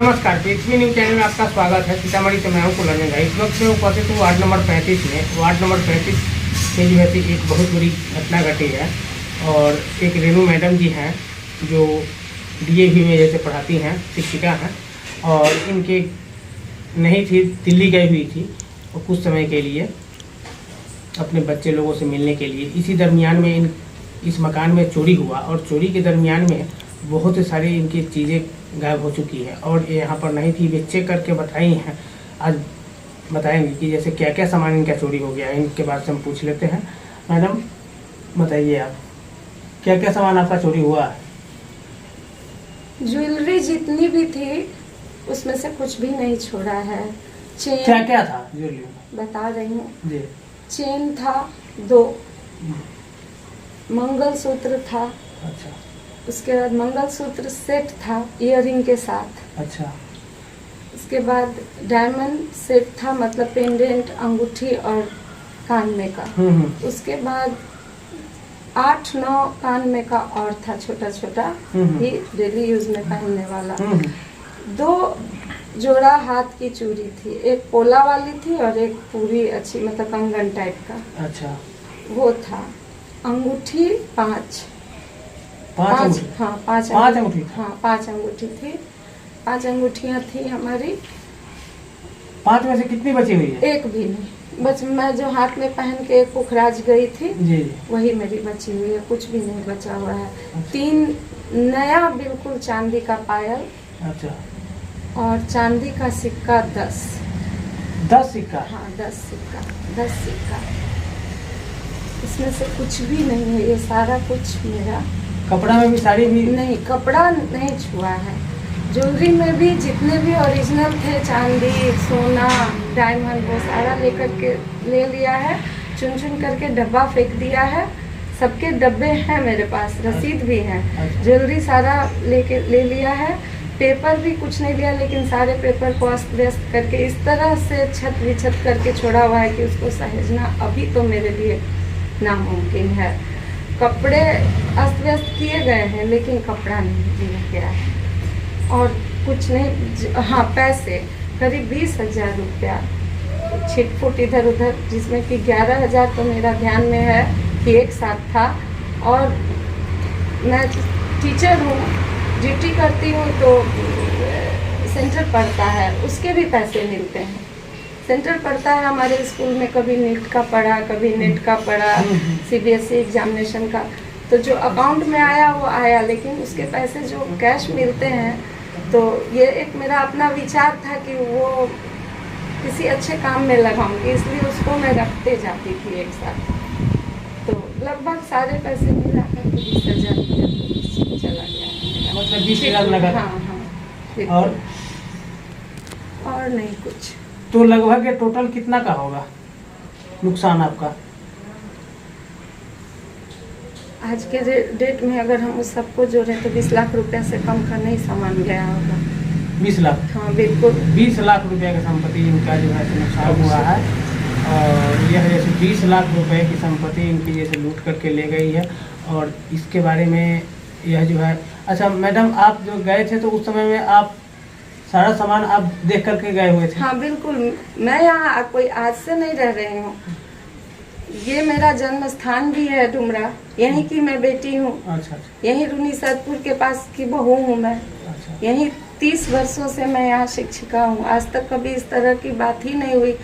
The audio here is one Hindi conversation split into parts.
नमस्कार, पृथ्वी न्यूज चैनल में आपका स्वागत है। सीतामढ़ी से मैं हूं कुलरंजन भाई। इस वक्त मैं उपस्थित हूँ वार्ड नंबर 35 में। वार्ड नंबर 35 में जो है एक बहुत बुरी घटना घटी है और एक रेणु मैडम जी हैं जो DAV में जैसे पढ़ाती हैं, शिक्षिका हैं, और इनके नहीं थी, दिल्ली गई हुई थी और कुछ समय के लिए अपने बच्चे लोगों से मिलने के लिए। इसी दरमियान में इस मकान में चोरी हुआ और चोरी के दरमियान में बहुत सारी इनकी चीज़ें गायब हो चुकी है और ये यहाँ पर नहीं थी। वे चेक करके बताई हैं, आज बताएंगे कि जैसे क्या क्या सामान इनका चोरी हो गया है। इनके बाद से हम पूछ लेते हैं। मैडम बताइए, आप क्या क्या सामान आपका चोरी हुआ है? ज्वेलरी जितनी भी थी उसमें से कुछ भी नहीं छोड़ा है। चेन क्या क्या था ज्वेलरी में? बता रही हूँ जी। चेन था 2, मंगलसूत्र था, अच्छा। उसके बाद मंगलसूत्र सेट था इयररिंग के साथ। अच्छा। उसके बाद डायमंड सेट था, मतलब पेंडेंट, अंगूठी और कान में का। उसके बाद 8-9 कान में का और था, छोटा छोटा ही डेली यूज में पहनने वाला। 2 जोड़ा हाथ की चूड़ी थी, एक पोला वाली थी और एक पूरी अच्छी, मतलब कंगन टाइप का। अच्छा। वो था। अंगूठी 5 अंगूठी? हाँ 5 अंगूठी। हाँ 5 अंगूठी थी। 5 अंगूठियाँ थी हमारी। 5 में से कितनी बची हुई है? एक भी नहीं बस, मैं जो हाथ में पहन के पुखराज गई थी जी। वही मेरी बची हुई है, कुछ भी नहीं बचा हुआ है। 3 नया बिल्कुल चांदी का पायल। अच्छा। और चांदी का सिक्का 10 सिक्का? हाँ 10 सिक्का। इसमें से कुछ भी नहीं है, ये सारा कुछ मेरा। कपड़ा में भी, साड़ी भी? नहीं, कपड़ा नहीं छुआ है। ज्वेलरी में भी जितने भी ओरिजिनल थे, चांदी, सोना, डायमंड, वो सारा लेकर के ले लिया है। चुन चुन करके डब्बा फेंक दिया है। सबके डब्बे हैं मेरे पास, रसीद भी है। ज्वेलरी सारा ले लिया है। पेपर भी कुछ नहीं लिया, लेकिन सारे पेपर को अस्त व्यस्त करके इस तरह से छत विछत करके छोड़ा हुआ है कि उसको सहेजना अभी तो मेरे लिए नामुमकिन है। कपड़े अस्त व्यस्त किए गए हैं लेकिन कपड़ा नहीं लिया गया है और कुछ नहीं। हाँ, पैसे करीब 20,000 रुपया छिटपुट इधर उधर, जिसमें कि 11,000 तो मेरा ध्यान में है कि एक साथ था। और मैं टीचर हूँ, ड्यूटी करती हूँ, तो सेंटर पड़ता है, उसके भी पैसे मिलते हैं। सेंटर पड़ता है हमारे स्कूल में, कभी नीट का पढ़ा, कभी नेट का पढ़ा, CBSE एग्जामिनेशन का। तो जो अकाउंट में आया वो आया, लेकिन उसके पैसे जो कैश मिलते हैं, तो ये एक मेरा अपना विचार था कि वो किसी अच्छे काम में लगाऊंगी, इसलिए उसको मैं रखते जाती थी एक साथ। तो लगभग सारे पैसे मिलाकर 20,000 रुपया चला गया। मतलब 20,000 लगा? हाँ। और नहीं कुछ। तो लगभग टोटल कितना का होगा नुकसान आपका? आज के डेट में अगर हम उस सबको जोड़ें तो 20 लाख रुपया से कम का नहीं सामान गया होगा। 20 लाख? हाँ बिल्कुल। 20 लाख रुपए का संपत्ति इनका जो है नुकसान हुआ है और यह जैसे 20 लाख रुपए की संपत्ति इनकी जैसे लूट करके ले गई है। और इसके बारे में यह जो है, अच्छा मैडम, आप जो गए थे तो उस समय में आप सारा सामान आप देख करके गए हुए थे? हाँ बिल्कुल। मैं यहाँ कोई आज से नहीं रह रही हूँ, ये मेरा जन्म स्थान भी है डुमरा, यहीं की मैं बेटी हूँ। अच्छा। यहीं रूनी सैदपुर के पास की बहू हूँ मैं। अच्छा। यहीं 30 वर्षों से मैं यहाँ शिक्षिका हूँ। आज तक कभी इस तरह की बात ही नहीं हुई।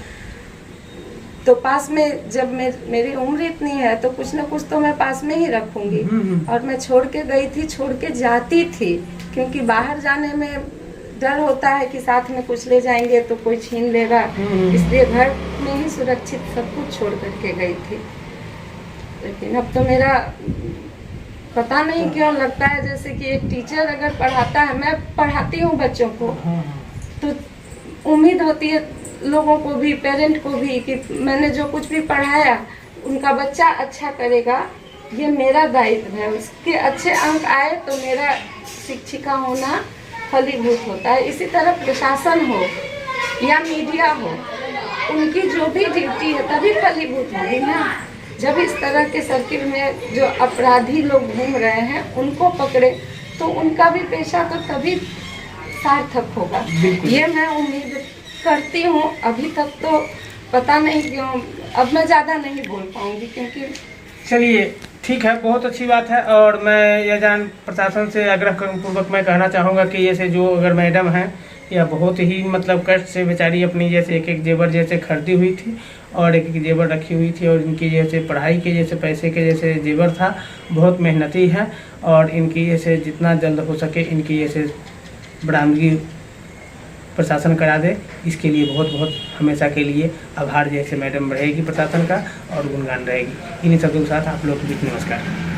तो पास में, जब मेरी उम्र इतनी है तो कुछ न कुछ तो मैं पास में ही रखूंगी। और मैं छोड़ के गई थी, छोड़ के जाती थी, क्योंकि बाहर जाने में डर होता है कि साथ में कुछ ले जाएंगे तो कोई छीन लेगा, इसलिए घर में ही सुरक्षित सब कुछ छोड़ करके गई थी। लेकिन अब तो मेरा पता नहीं क्यों लगता है जैसे कि एक टीचर अगर पढ़ाता है, मैं पढ़ाती हूँ बच्चों को, तो उम्मीद होती है लोगों को भी, पेरेंट को भी, कि मैंने जो कुछ भी पढ़ाया उनका बच्चा अच्छा करेगा, ये मेरा दायित्व है। उसके अच्छे अंक आए तो मेरा शिक्षिका होना फलीभूत होता है। इसी तरह प्रशासन हो या मीडिया हो, उनकी जो भी ड्यूटी है तभी फलीभूत होगी ना। जब इस तरह के सर्किल में जो अपराधी लोग घूम रहे हैं उनको पकड़े, तो उनका भी पेशा तो तभी सार्थक होगा। बिल्कुल। ये मैं उम्मीद करती हूँ। अभी तक तो पता नहीं क्यों, अब मैं ज़्यादा नहीं बोल पाऊँगी क्योंकि चलिए ठीक है, बहुत अच्छी बात है। और मैं यह जान प्रशासन से आग्रह पूर्वक मैं कहना चाहूँगा कि जैसे जो अगर मैडम हैं यह बहुत ही मतलब कष्ट से बेचारी अपनी जैसे एक एक जेवर जैसे खरीदी हुई थी और एक एक जेवर रखी हुई थी, और इनकी जैसे पढ़ाई के जैसे पैसे के जैसे जेवर था, बहुत मेहनती है। और इनकी जैसे जितना जल्द हो सके इनकी जैसे बरामदगी प्रशासन करा दे, इसके लिए बहुत बहुत हमेशा के लिए आभार जैसे मैडम रहेगी प्रशासन का और गुणगान रहेगी। इन्हीं शब्दों के साथ आप लोग को भी नमस्कार।